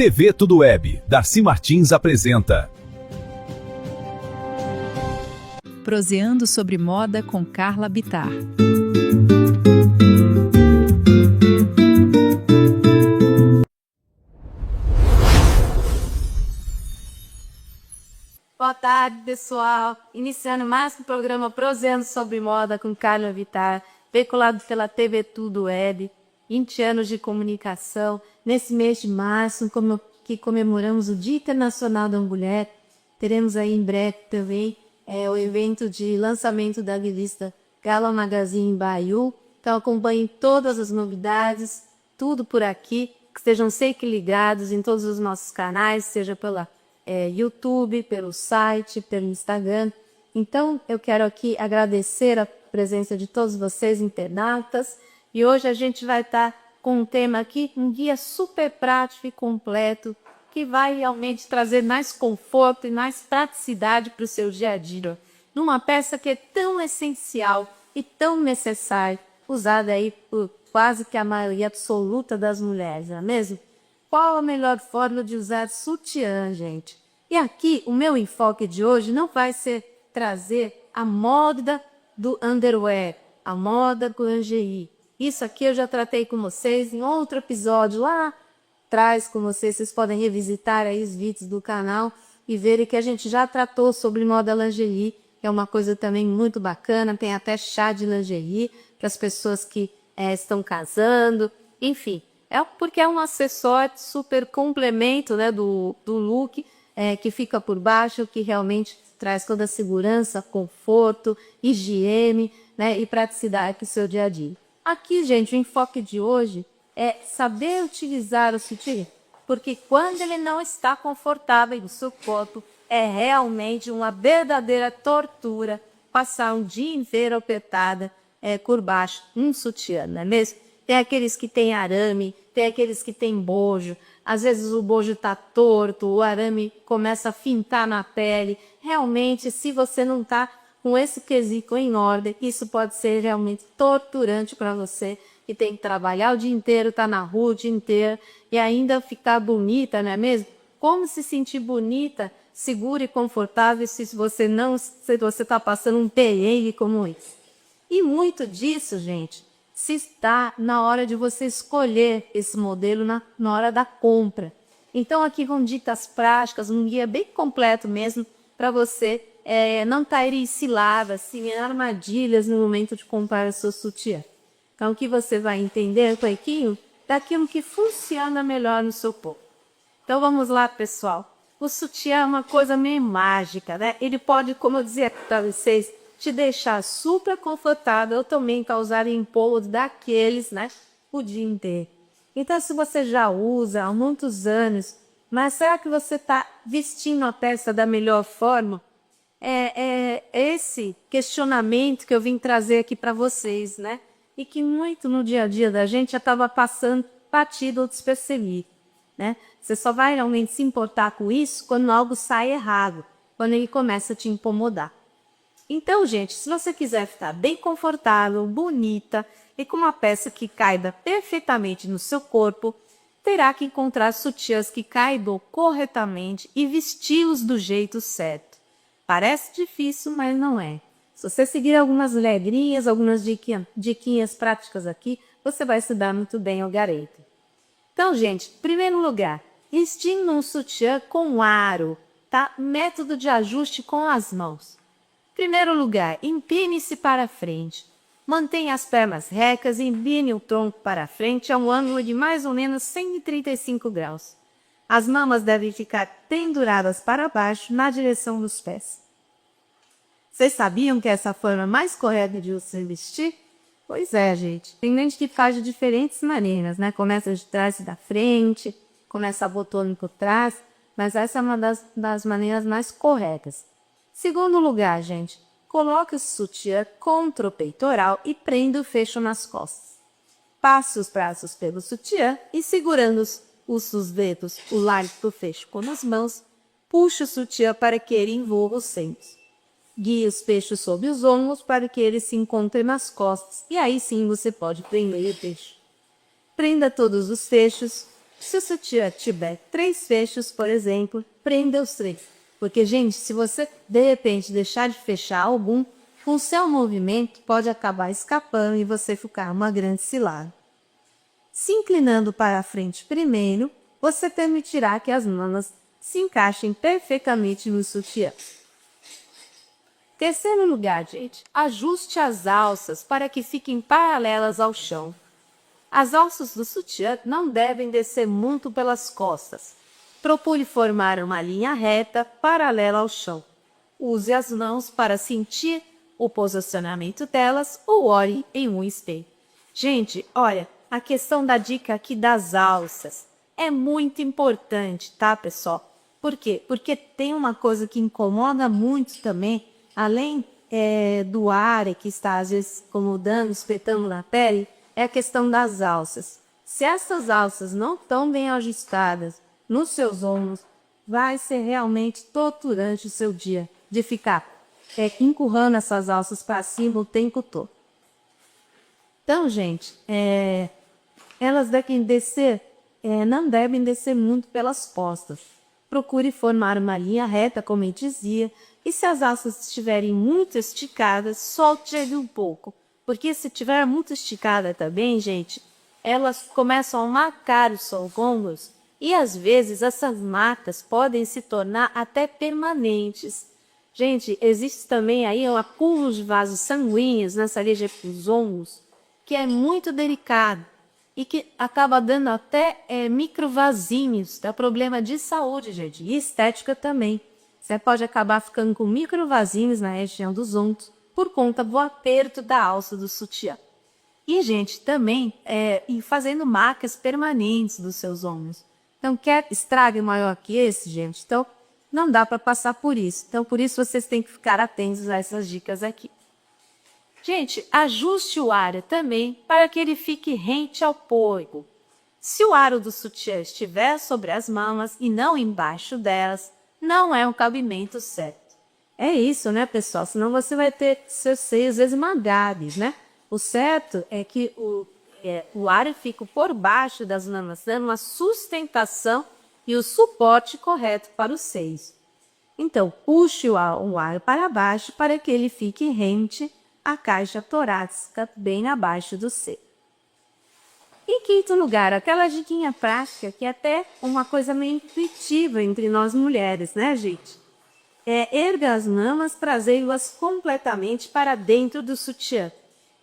TV Tudo Web, Darcy Martins apresenta. Proseando sobre moda com Carla Bittar. Boa tarde, pessoal. Iniciando mais um programa Proseando sobre Moda com Carla Bittar, veiculado pela TV Tudo Web, 20 anos de comunicação. Nesse mês de março, que comemoramos o Dia Internacional da Mulher, teremos aí em breve também o evento de lançamento da revista Gala Magazine Baiu. Então acompanhem todas as novidades, tudo por aqui. Que estejam sempre ligados em todos os nossos canais, seja pela YouTube, pelo site, pelo Instagram. Então, eu quero aqui agradecer a presença de todos vocês, internautas. E hoje a gente vai estar com um tema aqui, um guia super prático e completo, que vai realmente trazer mais conforto e mais praticidade para o seu dia a dia. Numa peça que é tão essencial e tão necessária, usada aí por quase que a maioria absoluta das mulheres, não é mesmo? Qual a melhor forma de usar sutiã, gente? E aqui, o meu enfoque de hoje não vai ser trazer a moda do underwear, a moda do lingerie. Isso aqui eu já tratei com vocês em outro episódio lá atrás com vocês. Vocês podem revisitar aí os vídeos do canal e verem que a gente já tratou sobre moda lingerie, que é uma coisa também muito bacana. Tem até chá de lingerie para as pessoas que estão casando, enfim. Porque é um acessório super complemento, né, do look, que fica por baixo, que realmente traz toda a segurança, conforto, higiene, né, e praticidade para o seu dia a dia. Aqui, gente, o enfoque de hoje é saber utilizar o sutiã, porque quando ele não está confortável no seu corpo, é realmente uma verdadeira tortura passar um dia inteiro apertada por baixo um sutiã, não é mesmo? Tem aqueles que têm arame, tem aqueles que têm bojo. Às vezes o bojo está torto, o arame começa a fintar na pele. Realmente, se você não está com esse quesito em ordem, isso pode ser realmente torturante para você, que tem que trabalhar o dia inteiro, estar na rua o dia inteiro e ainda ficar bonita, não é mesmo? Como se sentir bonita, segura e confortável se você está passando um perrengue como esse? E muito disso, gente, se está na hora de você escolher esse modelo na hora da compra. Então aqui vão dicas práticas, um guia bem completo mesmo, para você não cair em ciladas, assim, em armadilhas no momento de comprar o seu sutiã. Então aqui você vai entender um pouquinho daquilo que funciona melhor no seu corpo. Então vamos lá, pessoal. O sutiã é uma coisa meio mágica, né? Ele pode, como eu dizia para vocês, te deixar super confortável ou também causar incômodo daqueles, né, o dia inteiro. Então, se você já usa há muitos anos, mas será que você está vestindo a peça da melhor forma? É esse questionamento que eu vim trazer aqui para vocês, né? E que muito no dia a dia da gente já estava passando batido ou despercebido, né? Você só vai realmente se importar com isso quando algo sai errado, quando ele começa a te incomodar. Então, gente, se você quiser ficar bem confortável, bonita e com uma peça que caiba perfeitamente no seu corpo, terá que encontrar sutiãs que caibam corretamente e vesti-los do jeito certo. Parece difícil, mas não é. Se você seguir algumas regrinhas, algumas diquinhas práticas aqui, você vai se dar muito bem, eu garanto. Então, gente, em primeiro lugar, estime um sutiã com aro, tá? Método de ajuste com as mãos. Primeiro lugar, empine-se para frente. Mantenha as pernas retas e empine o tronco para frente a um ângulo de mais ou menos 135 graus. As mamas devem ficar penduradas para baixo na direção dos pés. Vocês sabiam que essa é a forma mais correta de você vestir? Pois é, gente. Tem gente que faz de diferentes maneiras, né? Começa de trás e da frente, começa botando por trás, mas essa é uma das maneiras mais corretas. Segundo lugar, gente, coloque o sutiã contra o peitoral e prenda o fecho nas costas. Passe os braços pelo sutiã e, segurando os dedos, o largo do fecho com as mãos, puxe o sutiã para que ele envolva os seios. Guie os fechos sob os ombros para que eles se encontrem nas costas e aí sim você pode prender o fecho. Prenda todos os fechos Se o sutiã tiver 3 fechos, por exemplo, prenda os 3. Porque, gente, se você, de repente, deixar de fechar algum, com o seu movimento pode acabar escapando e você ficar uma grande cilada. Se inclinando para a frente primeiro, você permitirá que as mamas se encaixem perfeitamente no sutiã. Terceiro lugar, gente, ajuste as alças para que fiquem paralelas ao chão. As alças do sutiã não devem descer muito pelas costas. Procure formar uma linha reta paralela ao chão. Use as mãos para sentir o posicionamento delas ou olhe em um espelho. Gente, olha, a questão da dica aqui das alças é muito importante, tá, pessoal? Por quê? Porque tem uma coisa que incomoda muito também, além do ar que está às vezes incomodando, espetando na pele, é a questão das alças. Se essas alças não estão bem ajustadas nos seus ombros, vai ser realmente torturante o seu dia de ficar empurrando essas alças para cima o tempo todo. Então, gente, elas devem descer, não devem descer muito pelas costas. Procure formar uma linha reta, como eu dizia, e se as alças estiverem muito esticadas, solte ele um pouco. Porque se estiver muito esticada também, gente, elas começam a marcar os seus ombros e às vezes essas marcas podem se tornar até permanentes. Gente, existe também aí um acúmulo de vasos sanguíneos nessa região dos ombros, que é muito delicado e que acaba dando até microvasinhos, dá problema de saúde, gente, e estética também. Você pode acabar ficando com microvasinhos na região dos ombros por conta do aperto da alça do sutiã. E, gente, também ir fazendo marcas permanentes dos seus ombros. Então, quer estrago maior que esse, gente? Então, não dá para passar por isso. Então, por isso, vocês têm que ficar atentos a essas dicas aqui. Gente, ajuste o aro também para que ele fique rente ao corpo. Se o aro do sutiã estiver sobre as mamas e não embaixo delas, não é um cabimento certo. É isso, né, pessoal? Senão você vai ter seus seios esmagados, né? O certo é que o aro fica por baixo das mamas, dando uma sustentação e o suporte correto para os seios. Então, puxe o aro para baixo para que ele fique rente à caixa torácica, bem abaixo do seio. Em quinto lugar, aquela diquinha prática que é até uma coisa meio intuitiva entre nós mulheres, né, gente? Erga as mamas, trazendo-as completamente para dentro do sutiã.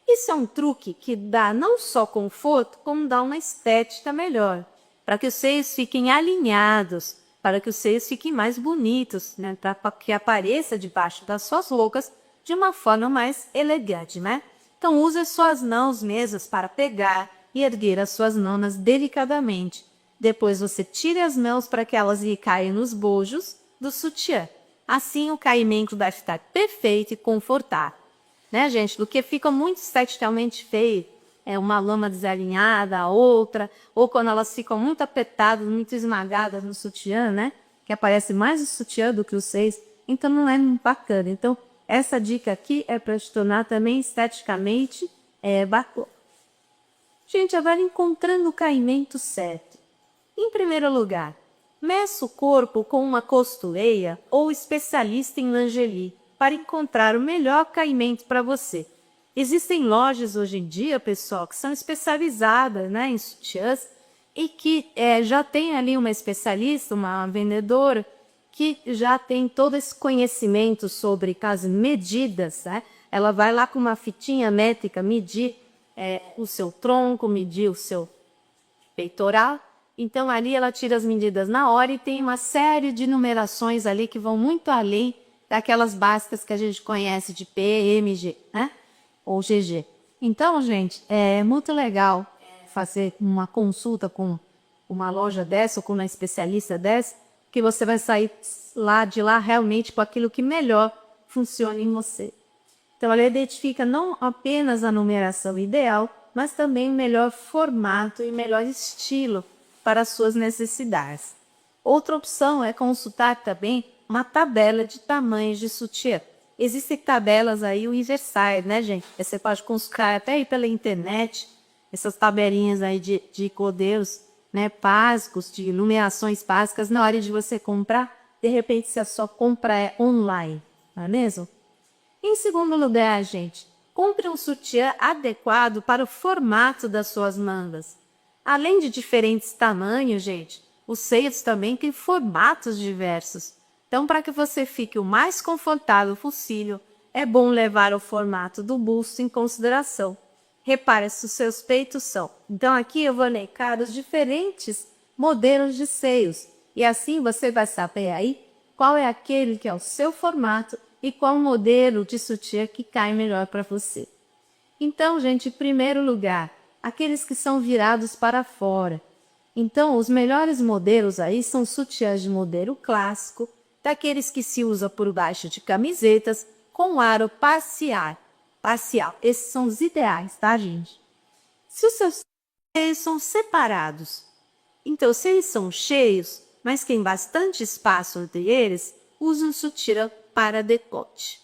Isso é um truque que dá não só conforto, como dá uma estética melhor, para que os seios fiquem alinhados, para que os seios fiquem mais bonitos, né? Para que apareça debaixo das suas roupas de uma forma mais elegante, né? Então use as suas mãos mesas para pegar e erguer as suas mamas delicadamente. Depois você tire as mãos para que elas caiam nos bojos do sutiã. Assim o caimento vai ficar perfeito e confortável. Né, gente? Do que fica muito esteticamente feio, uma lama desalinhada, a outra, ou quando elas ficam muito apertadas, muito esmagadas no sutiã, né? Que aparece mais o sutiã do que os seios, então não é muito bacana. Então, essa dica aqui é para te tornar também esteticamente bacana. Gente, agora encontrando o caimento certo. Em primeiro lugar, meça o corpo com uma costureira ou especialista em lingerie para encontrar o melhor caimento para você. Existem lojas hoje em dia, pessoal, que são especializadas, né, em sutiãs e que já tem ali uma especialista, uma vendedora, que já tem todo esse conhecimento sobre as medidas, né? Ela vai lá com uma fitinha métrica medir o seu tronco, medir o seu peitoral. Então, ali ela tira as medidas na hora e tem uma série de numerações ali que vão muito além daquelas básicas que a gente conhece de P, M, G, né? Ou GG. Então, gente, é muito legal fazer uma consulta com uma loja dessa ou com uma especialista dessa, que você vai sair de lá realmente com aquilo que melhor funciona em você. Então, ela identifica não apenas a numeração ideal, mas também o melhor formato e melhor estilo para as suas necessidades. Outra opção é consultar também uma tabela de tamanhos de sutiã. Existem tabelas aí universais, né, gente? Você pode consultar até aí pela internet, essas tabelinhas aí de modelos né, básicos, de iluminações básicas na hora de você comprar. De repente, se a sua compra é online, não é mesmo? Em segundo lugar, gente, compre um sutiã adequado para o formato das suas mangas. Além de diferentes tamanhos, gente, os seios também têm formatos diversos. Então, para que você fique o mais confortável possível, é bom levar o formato do busto em consideração. Repare se os seus peitos são. Então, aqui eu vou elencar os diferentes modelos de seios. E assim você vai saber aí qual é aquele que é o seu formato e qual modelo de sutiã que cai melhor para você. Então, gente, em primeiro lugar, aqueles que são virados para fora. Então, os melhores modelos aí são sutiãs de modelo clássico, daqueles que se usa por baixo de camisetas, com aro parcial. Esses são os ideais, tá, gente? Se os seus seios são separados, então se eles são cheios, mas tem bastante espaço entre eles, use um sutiã para decote.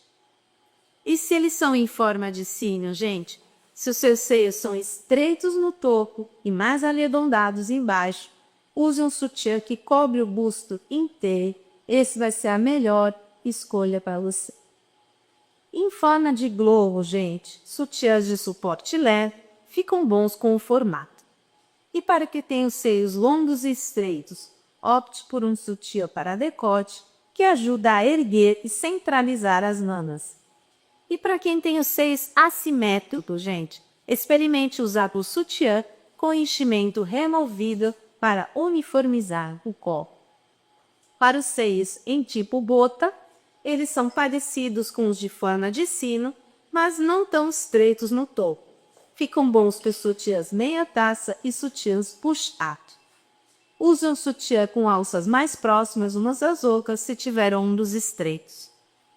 E se eles são em forma de sino, gente? Se os seus seios são estreitos no topo e mais arredondados embaixo, use um sutiã que cobre o busto inteiro. Esse vai ser a melhor escolha para você. Em forma de globo, gente, sutiãs de suporte leve ficam bons com o formato. E para que tenha os seios longos e estreitos, opte por um sutiã para decote que ajuda a erguer e centralizar as mamas. E para quem tem os seios assimétricos, gente, experimente usar o sutiã com enchimento removível para uniformizar o corpo. Para os seios em tipo bota, eles são parecidos com os de forma de sino, mas não tão estreitos no topo. Ficam bons para sutiãs meia taça e sutiãs push-up. Use um sutiã com alças mais próximas umas das outras se tiver ombros estreitos.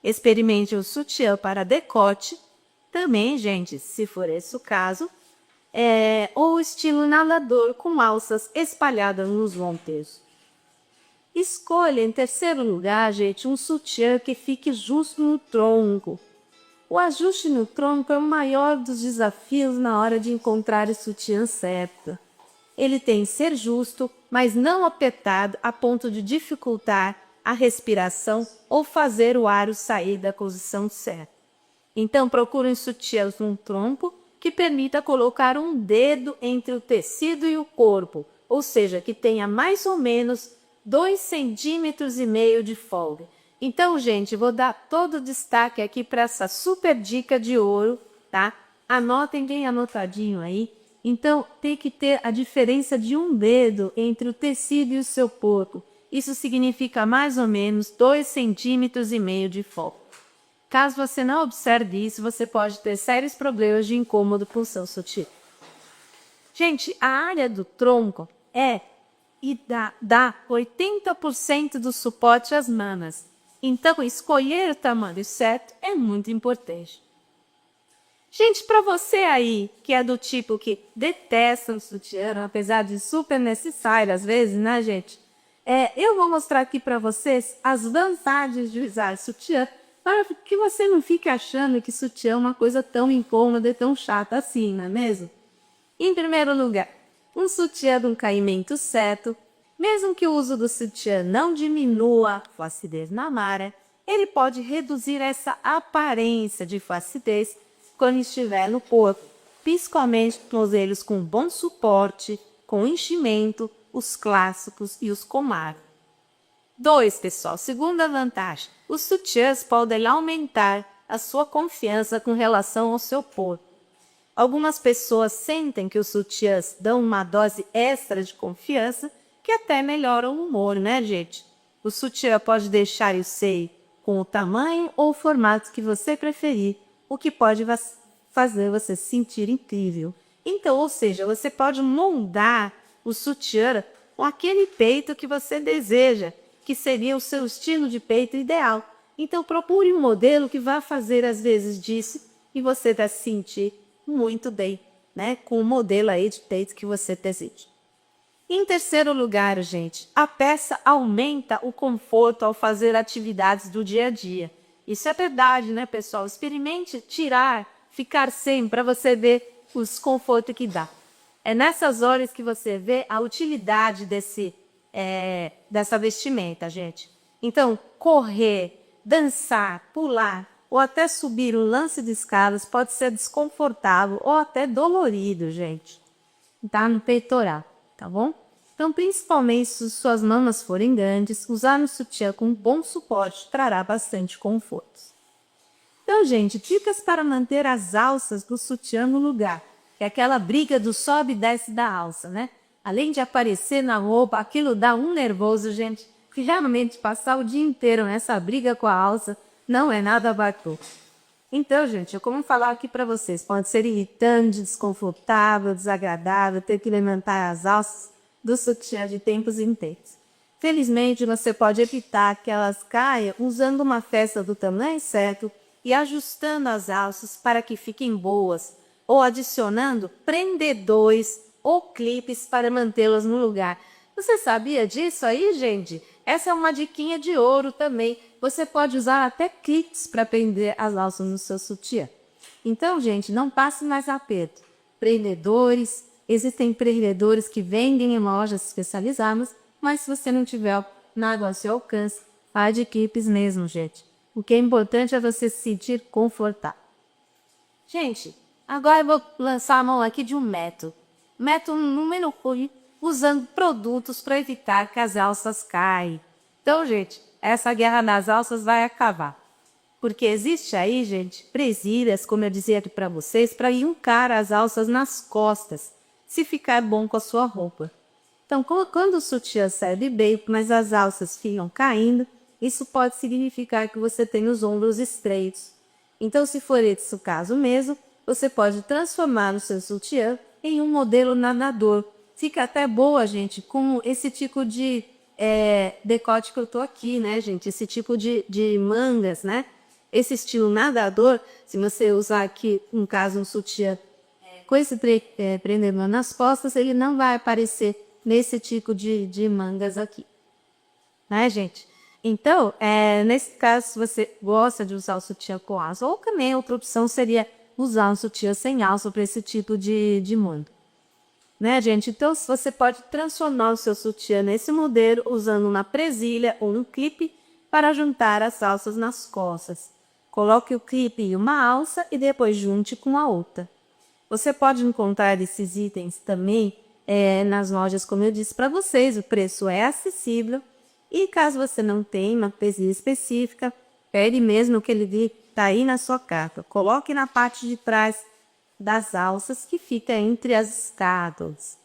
Experimente o sutiã para decote, também, gente, se for esse o caso, ou estilo nadador com alças espalhadas nos lombos. Escolha, em terceiro lugar, gente, um sutiã que fique justo no tronco. O ajuste no tronco é o maior dos desafios na hora de encontrar o sutiã certo. Ele tem que ser justo, mas não apertado a ponto de dificultar a respiração ou fazer o aro sair da posição certa. Então, procure sutiãs no tronco que permita colocar um dedo entre o tecido e o corpo, ou seja, que tenha mais ou menos 2,5 centímetros de folga. Então, gente, vou dar todo o destaque aqui para essa super dica de ouro, tá? Anotem bem anotadinho aí. Então, tem que ter a diferença de um dedo entre o tecido e o seu corpo. Isso significa mais ou menos 2,5 centímetros de folga. Caso você não observe isso, você pode ter sérios problemas de incômodo com o seu sutiã. Gente, a área do tronco dá 80% do suporte às mamas. Então, escolher o tamanho certo é muito importante. Gente, para você aí, que é do tipo que detesta o sutiã, apesar de super necessário às vezes, né, gente? Eu vou mostrar aqui para vocês as vantagens de usar sutiã, para que você não fique achando que sutiã é uma coisa tão incômoda e tão chata assim, não é mesmo? Em primeiro lugar, um sutiã de um caimento certo, mesmo que o uso do sutiã não diminua a flacidez mamária, ele pode reduzir essa aparência de flacidez quando estiver no corpo, principalmente modelos com bom suporte, com enchimento, os clássicos e os com aro. 2, pessoal, segunda vantagem, os sutiãs podem aumentar a sua confiança com relação ao seu corpo. Algumas pessoas sentem que os sutiãs dão uma dose extra de confiança que até melhora o humor, né, gente? O sutiã pode deixar o seio com o tamanho ou o formato que você preferir, o que pode fazer você se sentir incrível. Então, ou seja, você pode moldar o sutiã com aquele peito que você deseja, que seria o seu estilo de peito ideal. Então, procure um modelo que vá fazer às vezes disso e você vai se sentir muito bem, né, com o modelo aí de peito que você deseja. Em terceiro lugar, gente, a peça aumenta o conforto ao fazer atividades do dia a dia. Isso é verdade, né, pessoal? Experimente tirar, ficar sem, para você ver o desconforto que dá. é nessas horas que você vê a utilidade dessa vestimenta, gente. Então, correr, dançar, pular ou até subir um lance de escadas pode ser desconfortável ou até dolorido, gente. Tá no peitoral, tá bom? Então, principalmente se suas mamas forem grandes, usar um sutiã com bom suporte trará bastante conforto. Então, gente, dicas para manter as alças do sutiã no lugar. É aquela briga do sobe e desce da alça, né? Além de aparecer na roupa, aquilo dá um nervoso, gente. Que realmente passar o dia inteiro nessa briga com a alça não é nada bacana. Então, gente, eu como falar aqui para vocês, pode ser irritante, desconfortável, desagradável, ter que levantar as alças do sutiã de tempos em tempos. Felizmente, você pode evitar que elas caiam usando uma festa do tamanho certo e ajustando as alças para que fiquem boas, ou adicionando prendedores ou clipes para mantê-las no lugar. Você sabia disso aí, gente? Essa é uma diquinha de ouro também. Você pode usar até clipes para prender as alças no seu sutiã. Então, gente, não passe mais aperto. Prendedores, existem prendedores que vendem em lojas especializadas, mas se você não tiver nada ao seu alcance, faz de clipes mesmo, gente. O que é importante é você se sentir confortável. Gente, agora eu vou lançar a mão aqui de um método. Método número 1, usando produtos para evitar que as alças caem. Então, gente, essa guerra das alças vai acabar. Porque existe aí, gente, presilhas, como eu dizia aqui para vocês, para encarar as alças nas costas, se ficar bom com a sua roupa. Então, quando o sutiã serve bem, mas as alças ficam caindo, isso pode significar que você tem os ombros estreitos. Então, se for esse o caso mesmo, você pode transformar o seu sutiã em um modelo nadador. Fica até boa, gente, com esse tipo de decote que eu tô aqui, né, gente? Esse tipo de mangas, né? Esse estilo nadador, se você usar aqui, no caso, um sutiã com esse prendedor nas costas, ele não vai aparecer nesse tipo de mangas aqui. Né, gente? Então, nesse caso, se você gosta de usar o sutiã com alça, ou também outra opção seria usar um sutiã sem alça para esse tipo de manga. Né, gente? Então, você pode transformar o seu sutiã nesse modelo usando uma presilha ou um clipe para juntar as alças nas costas. Coloque o clipe em uma alça e depois junte com a outra. Você pode encontrar esses itens também nas lojas, como eu disse para vocês, o preço é acessível. E caso você não tenha uma presilha específica, pede mesmo que ele está aí na sua capa. Coloque na parte de trás das alças que fica entre as escadas.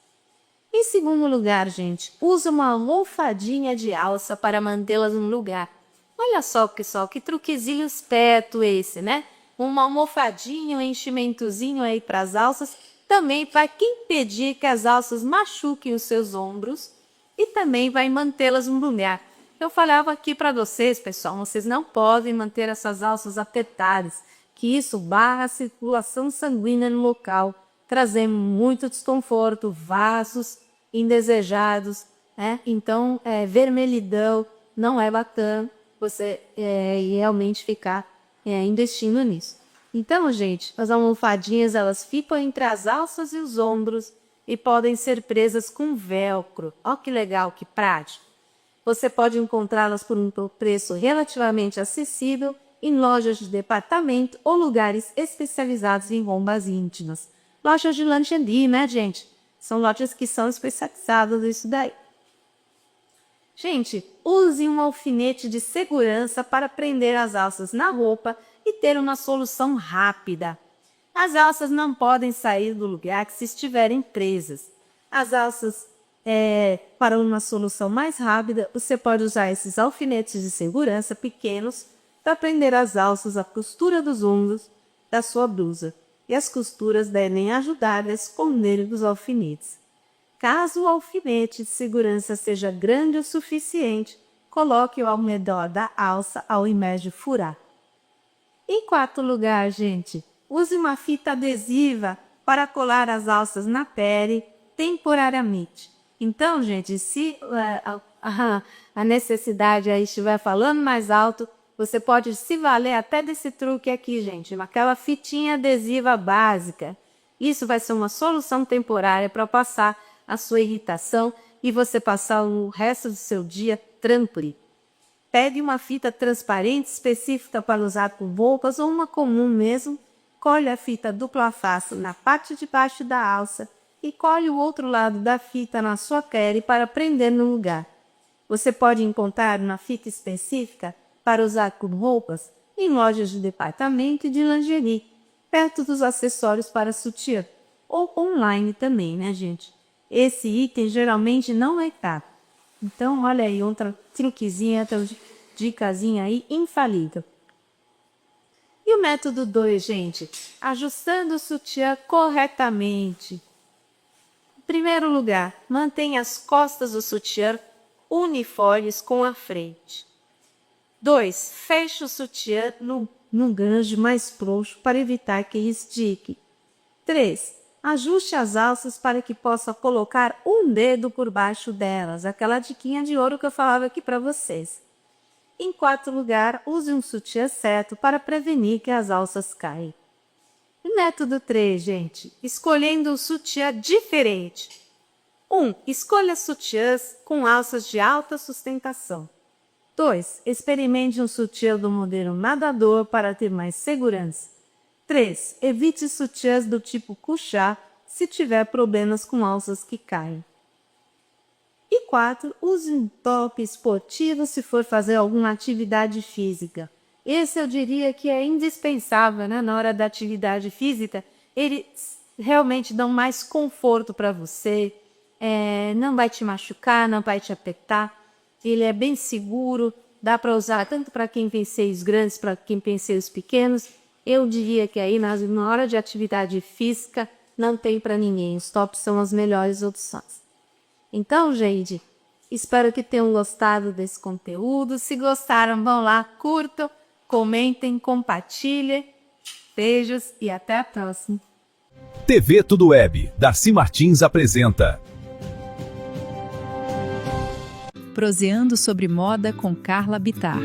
Em segundo lugar, gente, use uma almofadinha de alça para mantê-las no lugar. Olha só, pessoal, que truquezinho esperto esse, né? Uma almofadinha, um enchimentozinho aí para as alças, também vai impedir que as alças machuquem os seus ombros e também vai mantê-las no lugar. Eu falava aqui para vocês, pessoal, vocês não podem manter essas alças apertadas, que isso barra a circulação sanguínea no local, trazendo muito desconforto, vasos indesejados, né? Então, vermelhidão não é bacana você realmente ficar investindo nisso. Então, gente, as almofadinhas elas ficam entre as alças e os ombros e podem ser presas com velcro. Olha que legal, que prático. Você pode encontrá-las por um preço relativamente acessível em lojas de departamento ou lugares especializados em roupas íntimas. Lojas de lingerie, né, gente? São lojas que são especializadas nisso daí. Gente, use um alfinete de segurança para prender as alças na roupa e ter uma solução rápida. As alças não podem sair do lugar se estiverem presas. As alças, para uma solução mais rápida, você pode usar esses alfinetes de segurança pequenos para prender as alças à costura dos ombros da sua blusa. E as costuras devem ajudar a esconder os alfinetes. Caso o alfinete de segurança seja grande o suficiente, coloque-o ao redor da alça ao invés de furar. Em quarto lugar, gente, use uma fita adesiva para colar as alças na pele temporariamente. Então, gente, se a necessidade aí estiver falando mais alto, você pode se valer até desse truque aqui, gente, aquela fitinha adesiva básica. Isso vai ser uma solução temporária para passar a sua irritação e você passar o resto do seu dia tranquilo. Pegue uma fita transparente específica para usar com roupas ou uma comum mesmo. Colhe a fita dupla face na parte de baixo da alça e colhe o outro lado da fita na sua carry para prender no lugar. Você pode encontrar uma fita específica para usar com roupas em lojas de departamento e de lingerie, perto dos acessórios para sutiã, ou online também, né, gente? Esse item geralmente não é caro. Então, olha aí, outra truquezinha, outra dicasinha aí infalível. E o método 2, gente? Ajustando o sutiã corretamente. Em primeiro lugar, mantenha as costas do sutiã uniformes com a frente. 2. Feche o sutiã no gancho mais frouxo para evitar que estique. 3. Ajuste as alças para que possa colocar um dedo por baixo delas, aquela diquinha de ouro que eu falava aqui para vocês. Em 4º lugar, use um sutiã certo para prevenir que as alças caem. E método 3, gente, escolhendo um sutiã diferente. 1. Escolha sutiãs com alças de alta sustentação. 2. Experimente um sutiã do modelo nadador para ter mais segurança. 3. Evite sutiãs do tipo cuchá se tiver problemas com alças que caem. E 4. Use um top esportivo se for fazer alguma atividade física. Esse eu diria que é indispensável, né? Na hora da atividade física, eles realmente dão mais conforto para você, não vai te machucar, não vai te apertar. Ele é bem seguro, dá para usar tanto para quem tem seios grandes, para quem tem seios pequenos. Eu diria que aí na hora de atividade física não tem para ninguém, os tops são as melhores opções. Então, gente, espero que tenham gostado desse conteúdo. Se gostaram, vão lá, curtam, comentem, compartilhem. Beijos e até a próxima. TV Tudo Web, Darcy Martins apresenta. Proseando sobre moda com Carla Bittar.